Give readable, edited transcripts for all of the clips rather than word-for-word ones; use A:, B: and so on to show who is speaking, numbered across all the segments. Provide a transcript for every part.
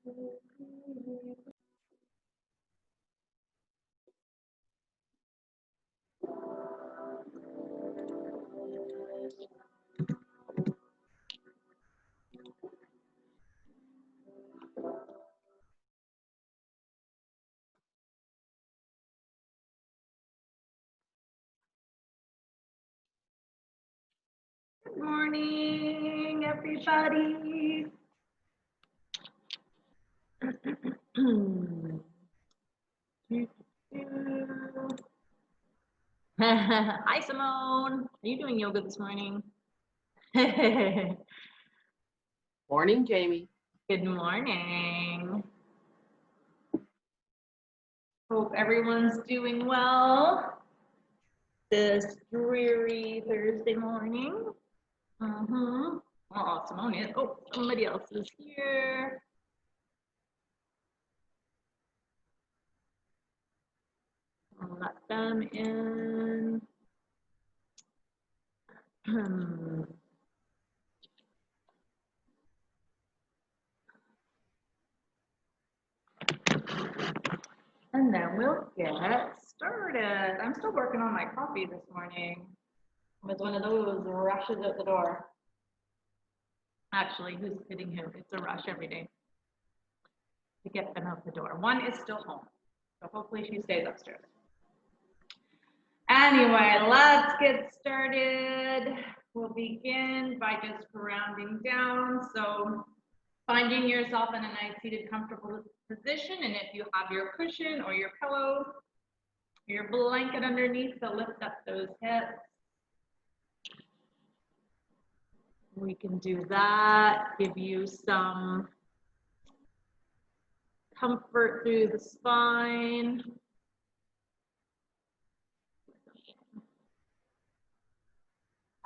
A: Good morning, everybody. Hi, Simone. Are you doing yoga this morning?
B: Morning, Jamie.
A: Good morning. Hope everyone's doing well this dreary Thursday morning. Oh, Simone is. Oh, somebody else is here. I'll let them in. And then we'll get started. I'm still working on my coffee this morning. It was one of those rushes out the door. Actually, who's kidding who? It's a rush every day to get them out the door. One is still home, so hopefully she stays upstairs. Anyway, let's get started. We'll begin by just grounding down. So finding yourself in a nice seated, comfortable position, and if you have your cushion or your pillow, your blanket underneath to lift up those hips, we can do that. Give you some comfort through the spine.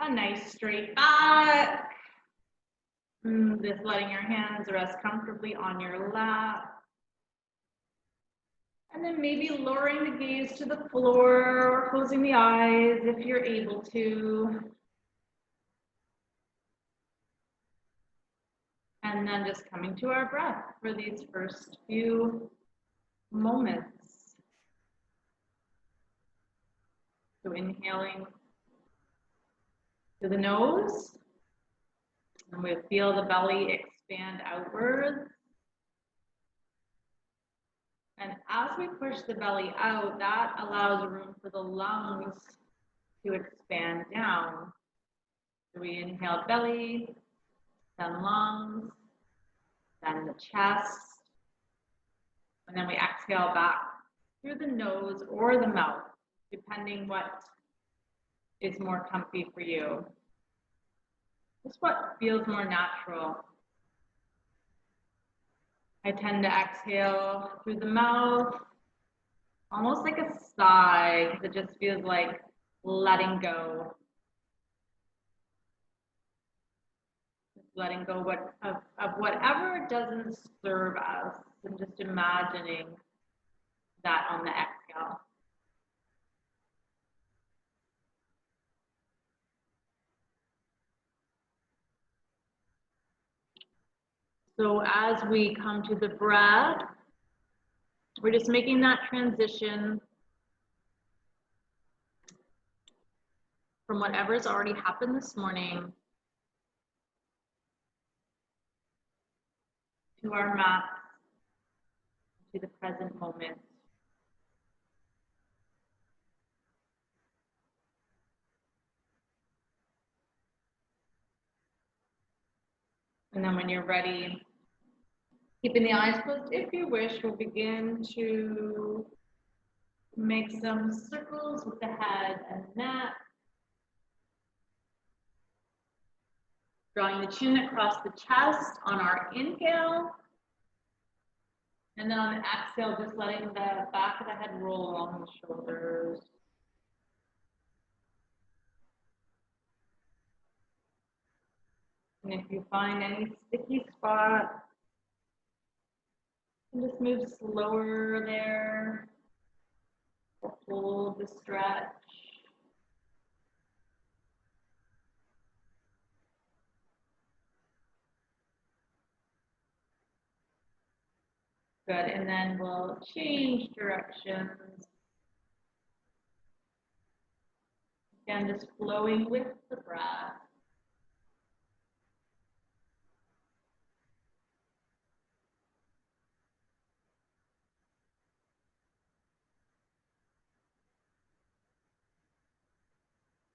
A: A nice straight back. Just letting your hands rest comfortably on your lap. And then maybe lowering the gaze to the floor or closing the eyes if you're able to. And then just coming to our breath for these first few moments. So inhaling to the nose, and we feel the belly expand outwards. And as we push the belly out, that allows room for the lungs to expand down. So we inhale belly, then lungs, then the chest, and then we exhale back through the nose or the mouth, depending what is more comfy for you. Just what feels more natural. I tend to exhale through the mouth, almost like a sigh, because it just feels like letting go. Just letting go of whatever doesn't serve us, and just imagining that on the exhale. So as we come to the breath, we're just making that transition from whatever's already happened this morning to our mat, to the present moment. And then when you're ready, keeping the eyes closed, if you wish, we'll begin to make some circles with the head and neck. Drawing the chin across the chest on our inhale. And then on the exhale, just letting the back of the head roll along the shoulders. And if you find any sticky spot, you can just move slower there. Hold the stretch. Good, and then we'll change directions. Again, just flowing with the breath.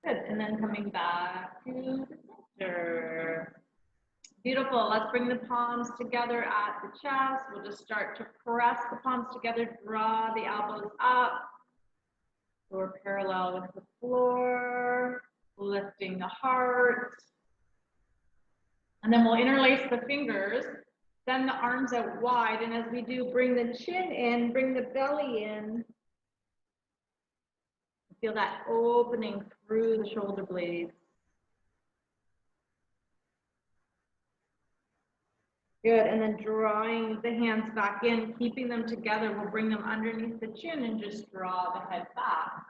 A: Good, and then coming back to the center. Beautiful, let's bring the palms together at the chest. We'll just start to press the palms together, draw the elbows up. We're parallel with the floor, lifting the heart. And then we'll interlace the fingers, send the arms out wide, and as we do, bring the chin in, bring the belly in. Feel that opening through the shoulder blades. Good, and then drawing the hands back in, keeping them together, we'll bring them underneath the chin and just draw the head back.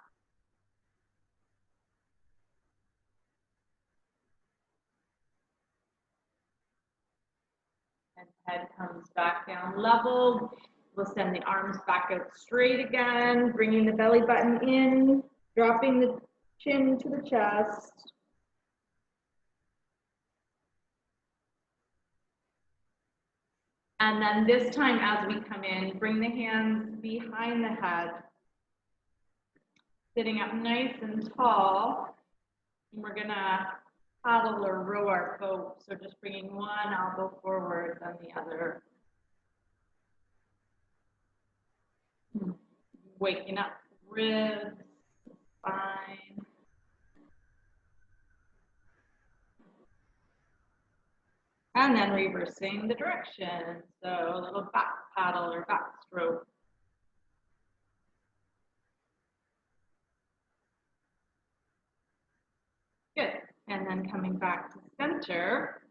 A: And head comes back down level. We'll send the arms back out straight again, bringing the belly button in, dropping the chin to the chest. And then this time as we come in, bring the hands behind the head, sitting up nice and tall. And we're gonna paddle or row our boat. So just bringing one elbow forward, then the other. Waking up ribs, spine. And then reversing the direction. So a little back paddle or backstroke. Good. And then coming back to center,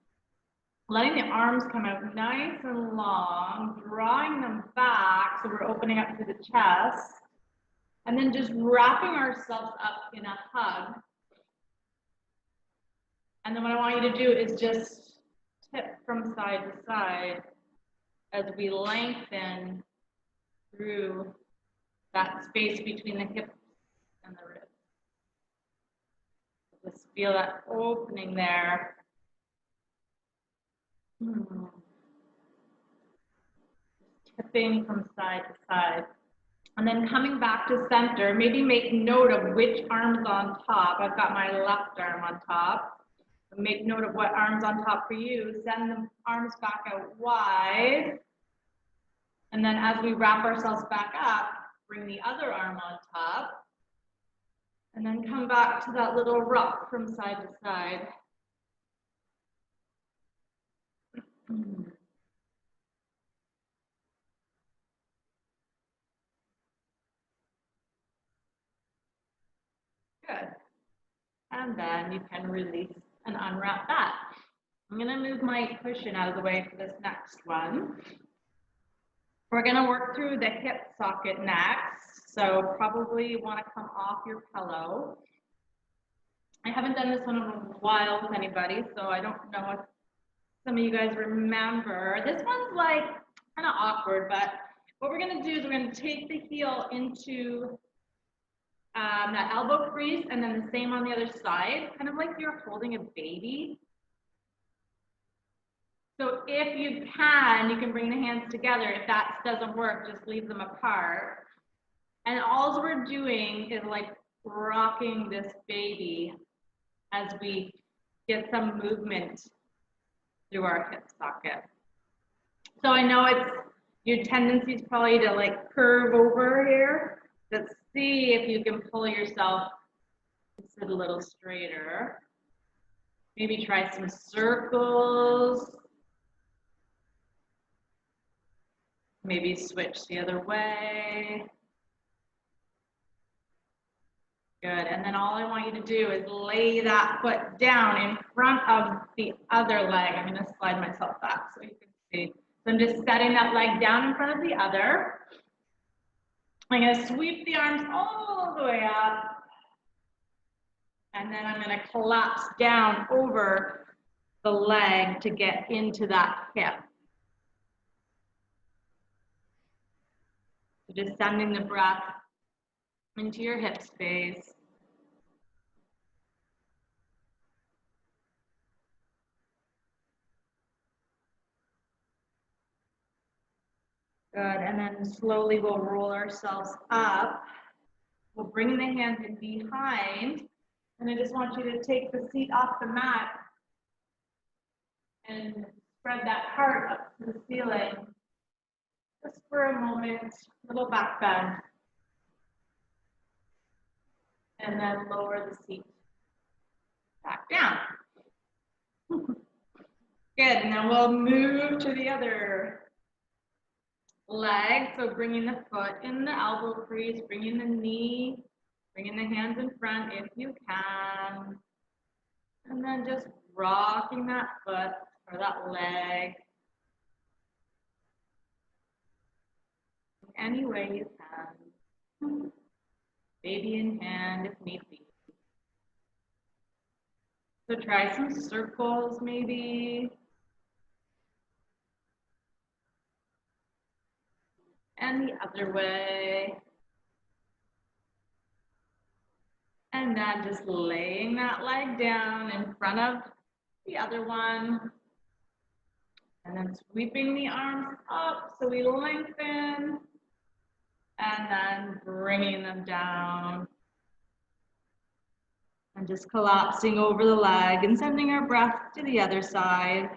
A: letting the arms come out nice and long, drawing them back so we're opening up through the chest. And then just wrapping ourselves up in a hug. And then what I want you to do is just tip from side to side as we lengthen through that space between the hips and the ribs. Just feel that opening there. Tipping from side to side. And then coming back to center, maybe make note of which arm's on top. I've got my left arm on top. Make note of what arm's on top for you. Send the arms back out wide. And then as we wrap ourselves back up, bring the other arm on top. And then come back to that little rock from side to side. Good. And then you can release and unwrap that. I'm going to move my cushion out of the way for this next one. We're going to work through the hip socket next. So probably you want to come off your pillow. I haven't done this one in a while with anybody, so I don't know if some of you guys remember. This one's like kind of awkward, but what we're going to do is we're going to take the heel into that elbow crease, and then the same on the other side, kind of like you're holding a baby. So if you can bring the hands together. If that doesn't work, just leave them apart. And all we're doing is like rocking this baby as we get some movement through our hip socket. So I know your tendency is probably to like curve over here. Let's see if you can pull yourself to sit a little straighter. Maybe try some circles. Maybe switch the other way. Good, and then all I want you to do is lay that foot down in front of the other leg. I'm gonna slide myself back so you can see. So I'm just setting that leg down in front of the other. I'm gonna sweep the arms all the way up. And then I'm gonna collapse down over the leg to get into that hip. Just sending the breath into your hip space. Good, and then slowly we'll roll ourselves up. We'll bring the hands in behind, and I just want you to take the seat off the mat and spread that heart up to the ceiling. Just for a moment, little back bend. And then lower the seat back down. Good, and then we'll move to the other leg. So bringing the foot in the elbow crease, bringing the knee, bringing the hands in front if you can. And then just rocking that foot or that leg any way you can. Baby in hand if need be. So try some circles maybe. And the other way. And then just laying that leg down in front of the other one. And then sweeping the arms up so we lengthen. And then bringing them down. And just collapsing over the leg and sending our breath to the other side.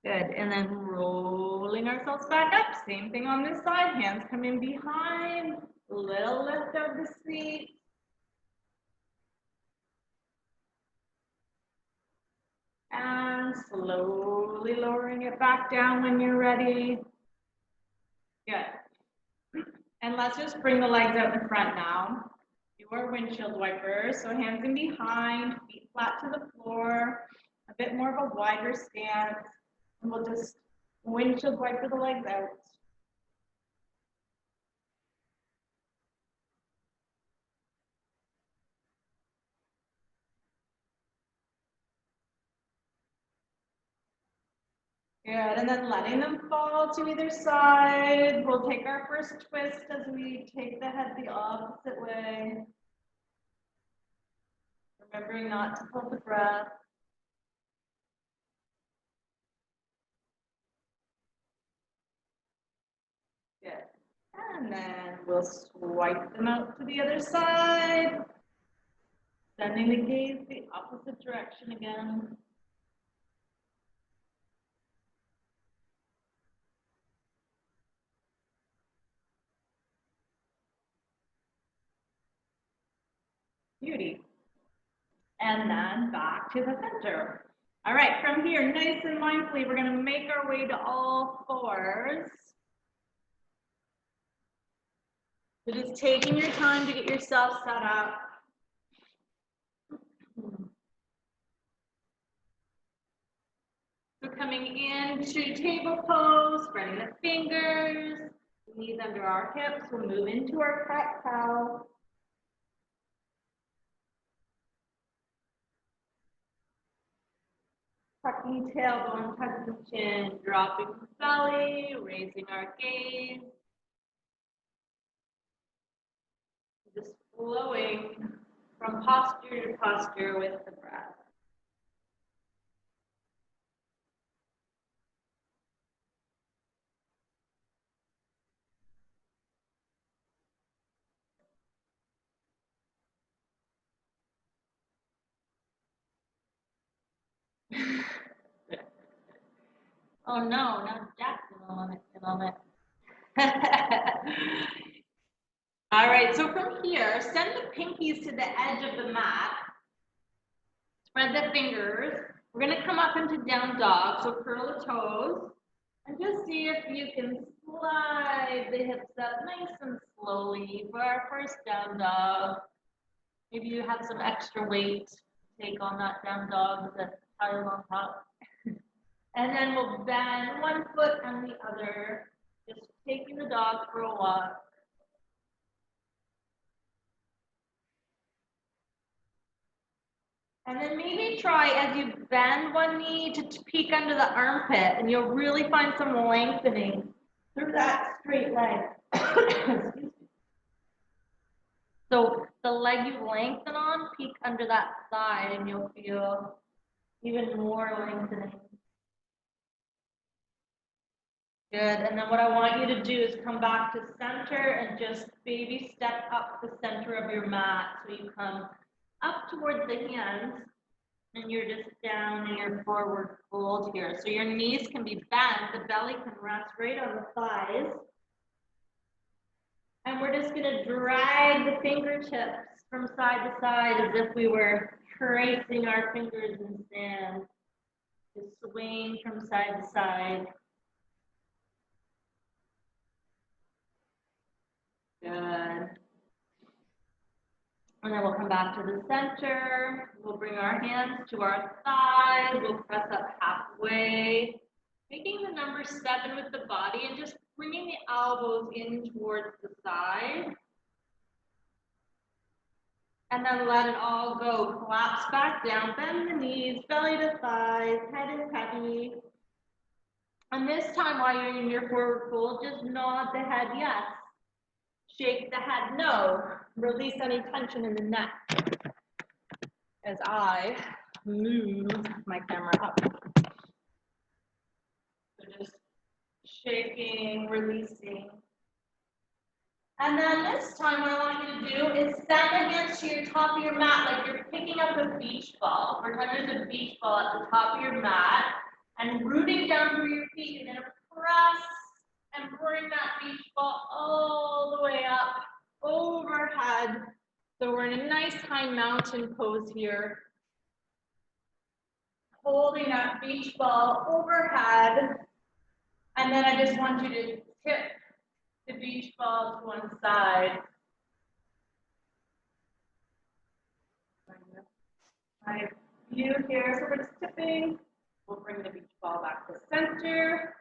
A: Good, and then rolling ourselves back up. Same thing on this side, hands come in behind, little lift of the seat. And slowly lowering it back down when you're ready. Good. And let's just bring the legs out in front now. Your windshield wipers, so hands in behind, feet flat to the floor, a bit more of a wider stance. And we'll just windshield wiper the legs out. Good, and then letting them fall to either side. We'll take our first twist as we take the head the opposite way. Remembering not to hold the breath. Good. And then we'll swipe them out to the other side. Sending the gaze the opposite direction again. Beauty. And then back to the center. All right, from here, nice and mindfully, we're going to make our way to all fours. So just taking your time to get yourself set up. So coming into table pose, spreading the fingers, knees under our hips, we'll move into our cat cow. Tucking tailbone, tucking the chin, dropping the belly, raising our gaze. Just flowing from posture to posture with the breath. Oh no, now Jackson on it. All right, so from here, send the pinkies to the edge of the mat. Spread the fingers. We're gonna come up into down dog, so curl the toes. And just see if you can slide the hips up nice and slowly for our first down dog. Maybe you have some extra weight to take on that down dog with the tile on top. And then we'll bend one foot and the other, just taking the dog for a walk. And then maybe try as you bend one knee to peek under the armpit, and you'll really find some lengthening through that straight leg. So the leg you lengthen on, peek under that side, and you'll feel even more lengthening. Good, and then what I want you to do is come back to center and just baby step up the center of your mat. So you come up towards the hands, and you're just down in your forward fold here. So your knees can be bent, the belly can rest right on the thighs. And we're just gonna drag the fingertips from side to side as if we were tracing our fingers in sand. Just swaying from side to side. Good. And then we'll come back to the center. We'll bring our hands to our thighs. We'll press up halfway, making the number 7 with the body and just bringing the elbows in towards the side. And then let it all go. Collapse back down, bend the knees, belly to thighs, head is heavy. And this time while you're in your forward fold, just nod the head yes. Shake the head no. Release any tension in the neck. As I move my camera up. So just shaking, releasing. And then this time what I want you to do is send the hands to your top of your mat like you're picking up a beach ball. Pretend there's a beach ball at the top of your mat and rooting down through your feet. You're going to press and bring that beach ball all the way up overhead. So we're in a nice high mountain pose here. Holding that beach ball overhead. And then I just want you to tip the beach ball to one side. My view here, so we're just tipping. We'll bring the beach ball back to center.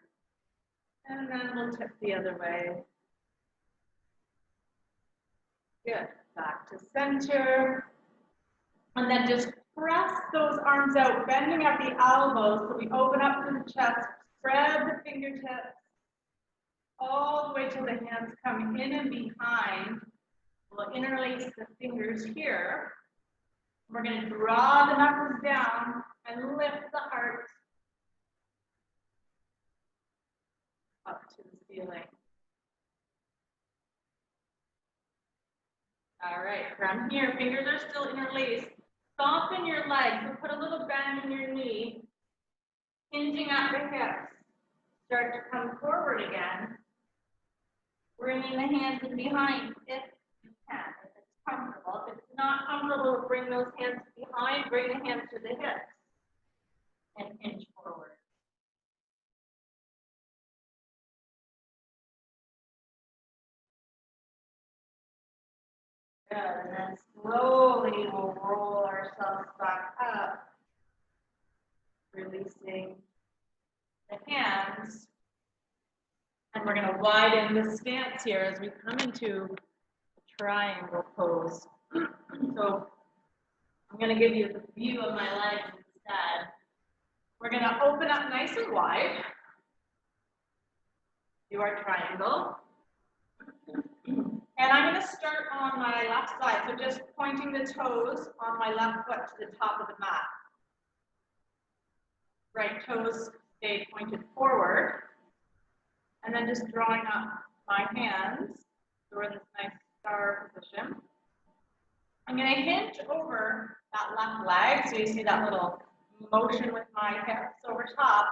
A: And then we'll tip the other way. Good, back to center. And then just press those arms out, bending at the elbows so we open up to the chest, spread the fingertips all the way till the hands come in and behind. We'll interlace the fingers here. We're going to draw the knuckles down and lift the heart up to the ceiling. All right, from here, fingers are still interlaced. Soften your legs, so put a little bend in your knee, hinging at the hips. Start to come forward again. Bringing the hands in behind if you can, if it's comfortable. If it's not comfortable, bring those hands behind, bring the hands to the hips, and hinge forward. Good, and then slowly we'll roll ourselves back up, releasing the hands. And we're going to widen the stance here as we come into a triangle pose. So I'm going to give you the view of my legs instead. We're going to open up nice and wide. Do our triangle. And I'm going to start on my left side. So just pointing the toes on my left foot to the top of the mat. Right toes stay pointed forward. And then just drawing up my hands. So we're in this nice star position. I'm going to hinge over that left leg. So you see that little motion with my hips over top.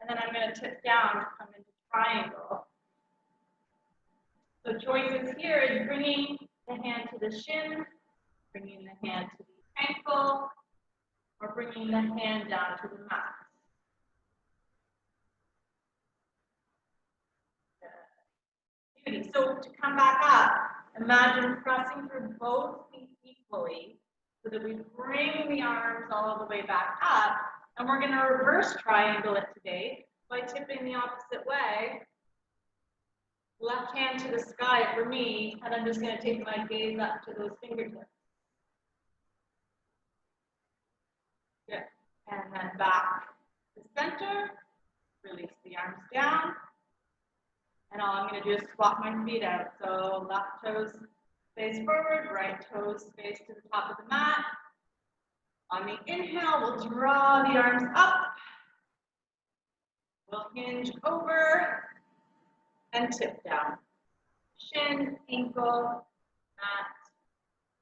A: And then I'm going to tip down to come into triangle. So choices here is bringing the hand to the shin, bringing the hand to the ankle, or bringing the hand down to the mat. So to come back up, imagine pressing through both feet equally so that we bring the arms all the way back up. And we're going to reverse triangle it today by tipping the opposite way. Left hand to the sky for me, and I'm just going to take my gaze up to those fingertips. And then back to center. Release the arms down. And all I'm going to do is swap my feet out. So left toes face forward, right toes face to the top of the mat. On the inhale, we'll draw the arms up. We'll hinge over and tip down. Shin, ankle, mat,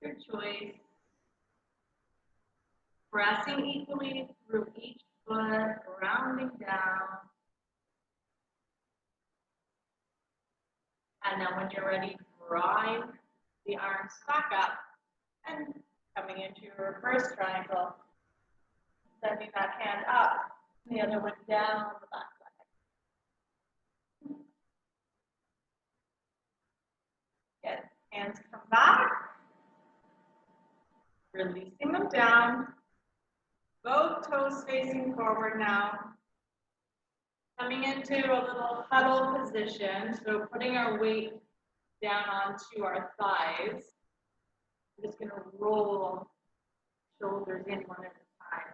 A: your choice. Pressing equally through each foot, rounding down. And then when you're ready, drive the arms back up and coming into your reverse triangle. Sending that hand up, the other one down the back leg. Good. Hands come back. Releasing them down. Both toes facing forward now. Coming into a little huddle position. So putting our weight down onto our thighs. We're just going to roll shoulders in one at a time.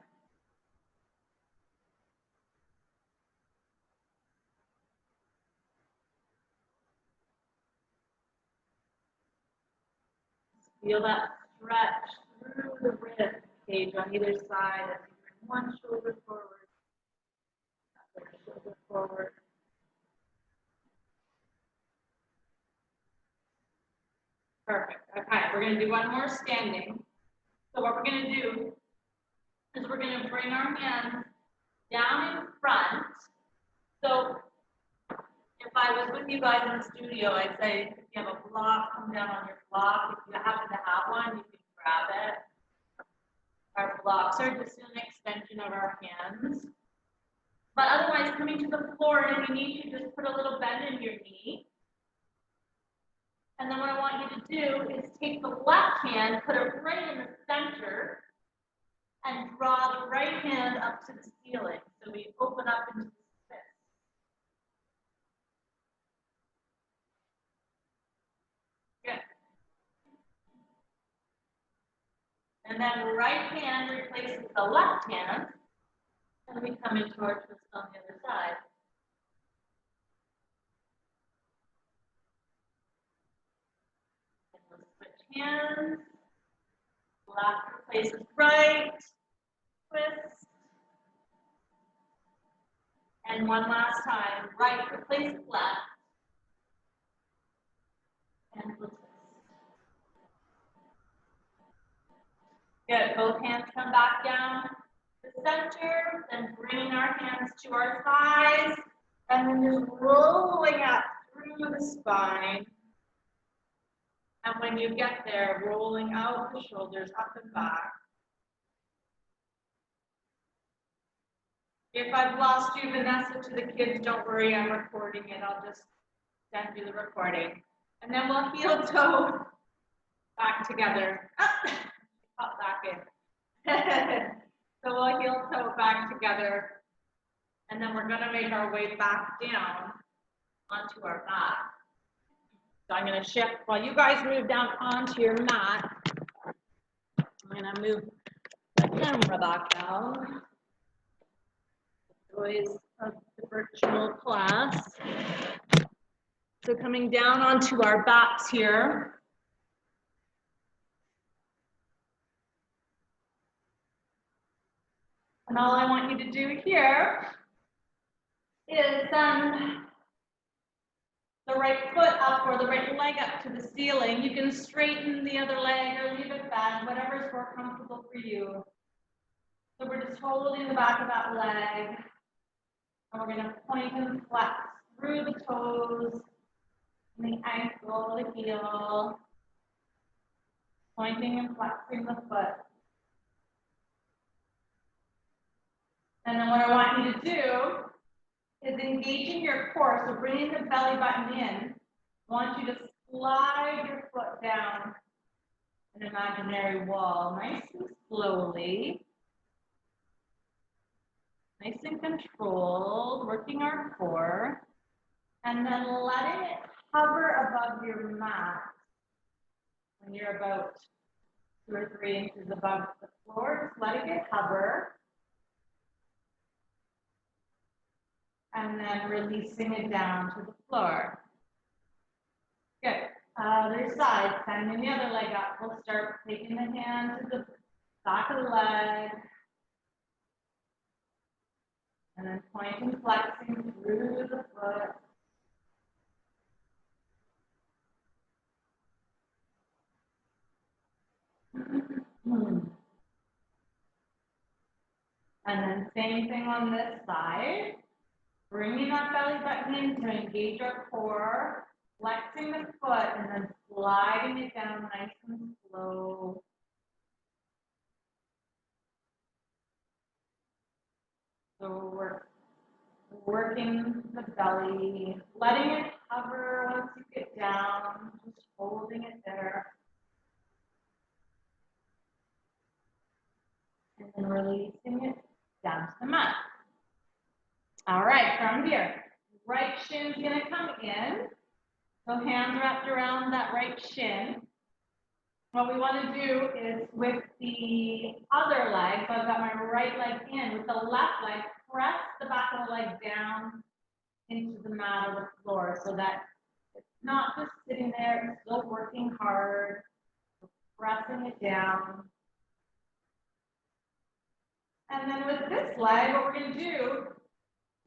A: Feel that stretch through the rib cage on either side as you bring one shoulder forward, other shoulder forward. Perfect. Okay, we're going to do one more standing. So what we're going to do is we're going to bring our hands down in front. So if I was with you guys in the studio, I'd say if you have a block, come down on your block. If you happen to have one, you can grab it. Our blocks are just an extension of our hands. But otherwise, coming to the floor, and if you need to, just put a little bend in your knee. And then what I want you to do is take the left hand, put it right in the center, and draw the right hand up to the ceiling. So we open up into the fist. Good. And then right hand replaces the left hand, and we come into our twist on the other side. And we'll switch hands. Left replaces right, twist. And one last time, right replaces left. And we'll twist. Good, both hands come back down to the center, then bringing our hands to our thighs, and then just rolling up through the spine. And when you get there, rolling out the shoulders up and back. If I've lost you, Vanessa, to the kids, don't worry, I'm recording it. I'll just send you the recording. And then we'll heel toe back together. Pop back in. So we'll heel toe back together. And then we're going to make our way back down onto our mat. So I'm going to shift while you guys move down onto your mat. I'm going to move the camera back down. Joys of the virtual class. So coming down onto our backs here. And all I want you to do here is send the right foot up or the right leg up to the ceiling. You can straighten the other leg or leave it bent, whatever is more comfortable for you. So we're just holding the back of that leg. And we're going to point and flex through the toes, and the ankle, the heel, pointing and flexing the foot. And then what I want you to do is engaging your core, so bringing the belly button in. I want you to slide your foot down an imaginary wall, nice and slowly. Nice and controlled, working our core. And then letting it hover above your mat when you're about 2 or 3 inches above the floor. Just letting it hover. And then releasing it down to the floor. Good. Other side, sending the other leg up. We'll start taking the hand to the back of the leg. And then pointing, flexing through the foot. And then same thing on this side. Bringing that belly button in to engage our core, flexing the foot, and then sliding it down nice and slow. So we're working the belly, letting it hover once you get down, just holding it there. And then releasing it down to the mat. All right, from here, right shin's gonna come in. So hands wrapped around that right shin. What we want to do is with the other leg, so I've got my right leg in, with the left leg, press the back of the leg down into the mat or the floor so that it's not just sitting there, it's still working hard, pressing it down. And then with this leg, what we're going to do,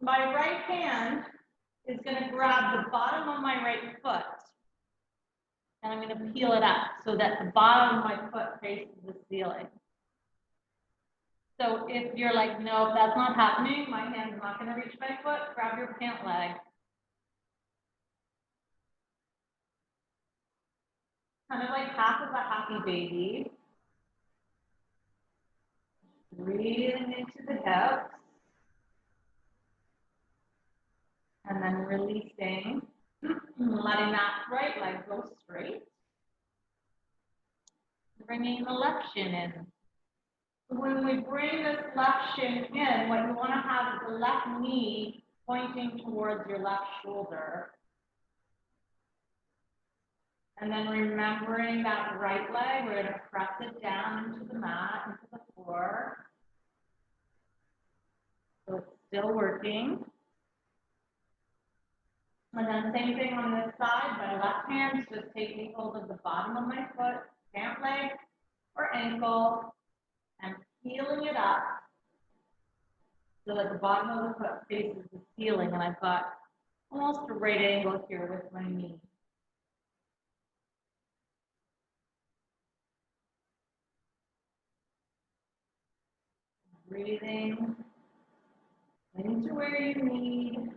A: my right hand is going to grab the bottom of my right foot. And I'm going to peel it up so that the bottom of my foot faces the ceiling. So if you're like, no, that's not happening, my hand's not going to reach my foot, grab your pant leg. Kind of like half of a happy baby. Breathing into the hips. And then releasing, letting that right leg go straight. Bringing the left shin in. When we bring this left shin in, what you want to have is the left knee pointing towards your left shoulder. And then remembering that right leg, we're going to press it down into the mat, into the floor. So it's still working. And then same thing on this side, my left hand, just taking hold of the bottom of my foot, pant leg or ankle, and peeling it up so that the bottom of the foot faces the ceiling, and I've got almost a right angle here with my knee. Breathing into where you need.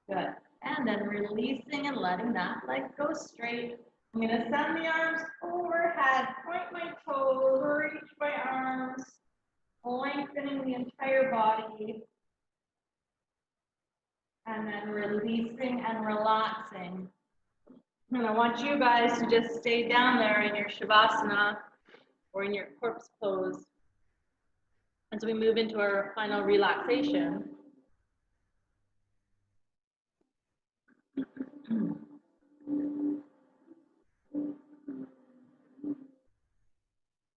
A: Good. And then releasing and letting that leg go straight. I'm going to send the arms overhead, point my toes, reach my arms, lengthening the entire body. And then releasing and relaxing. And I want you guys to just stay down there in your Shavasana or in your corpse pose as we move into our final relaxation.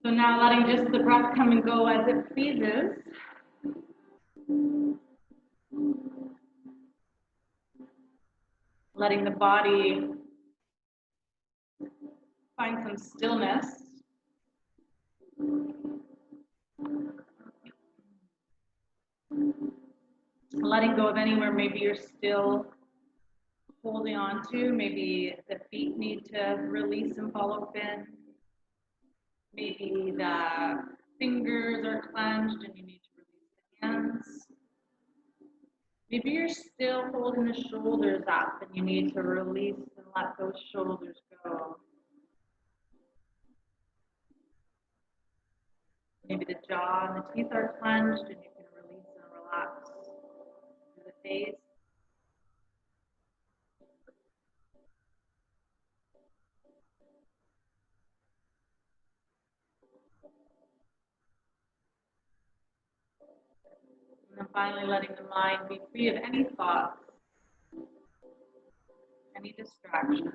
A: So now letting just the breath come and go as it pleases. Letting the body find some stillness. Letting go of anywhere maybe you're still holding on to. Maybe the feet need to release and fall open. Maybe the fingers are clenched and you need to release the hands. Maybe you're still holding the shoulders up and you need to release and let those shoulders go. Maybe the jaw and the teeth are clenched and you can release and relax through the face. And then finally letting the mind be free of any thoughts, any distractions.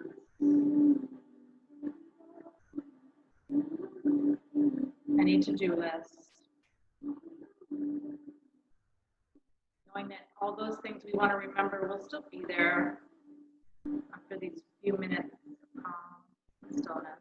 A: any to-do list. Knowing that all those things we want to remember will still be there after these few minutes of calm stillness.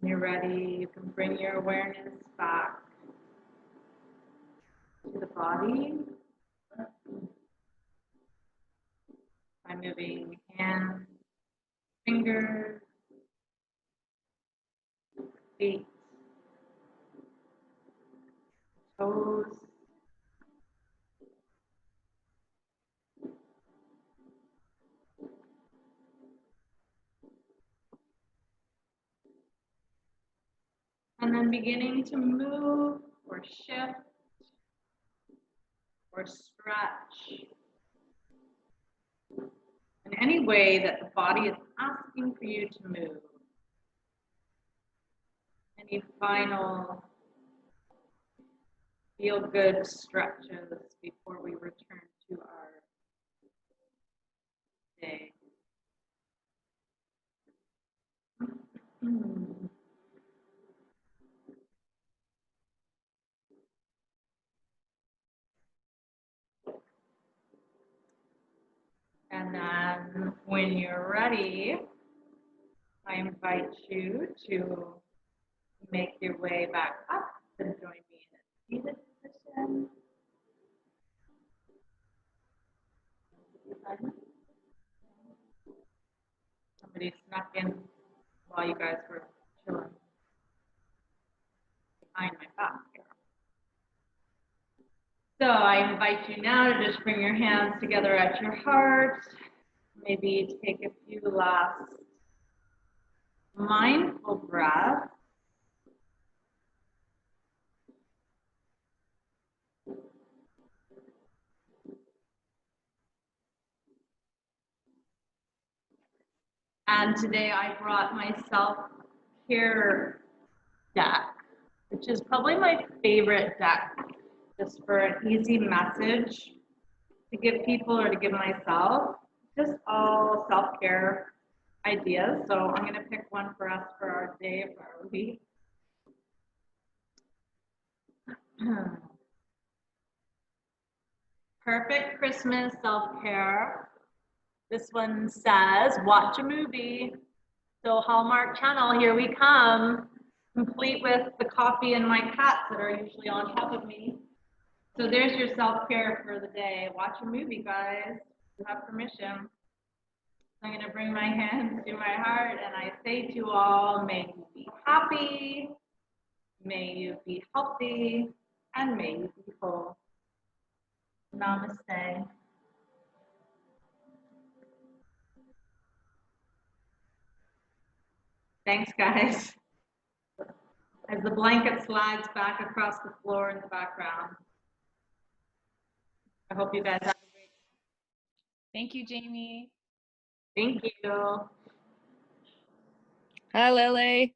A: When you're ready, you can bring your awareness back to the body by moving hands, fingers, feet, toes. And then beginning to move or shift or stretch in any way that the body is asking for you to move. Any final feel good stretches before we return to our day. And then when you're ready, I invite you to make your way back up and join me in a seated position. Somebody snuck in while you guys were chilling behind my back here. So I invite you now to just bring your hands together at your heart. Maybe take a few last mindful breaths. And today I brought my self-care deck, which is probably my favorite deck, just for an easy message to give people or to give myself, just all self-care ideas. So I'm going to pick one for us for our day, for our week. Perfect Christmas self-care. This one says, watch a movie. So Hallmark Channel, here we come, complete with the coffee and my cats that are usually on top of me. So there's your self-care for the day. Watch a movie, guys. You have permission. I'm going to bring my hands to my heart and I say to all, may you be happy, may you be healthy, and may you be whole. Namaste. Thanks, guys. As the blanket slides back across the floor in the background. I hope you guys have a great day.
C: Thank you, Jamie.
A: Thank you.
D: Hi, Lily.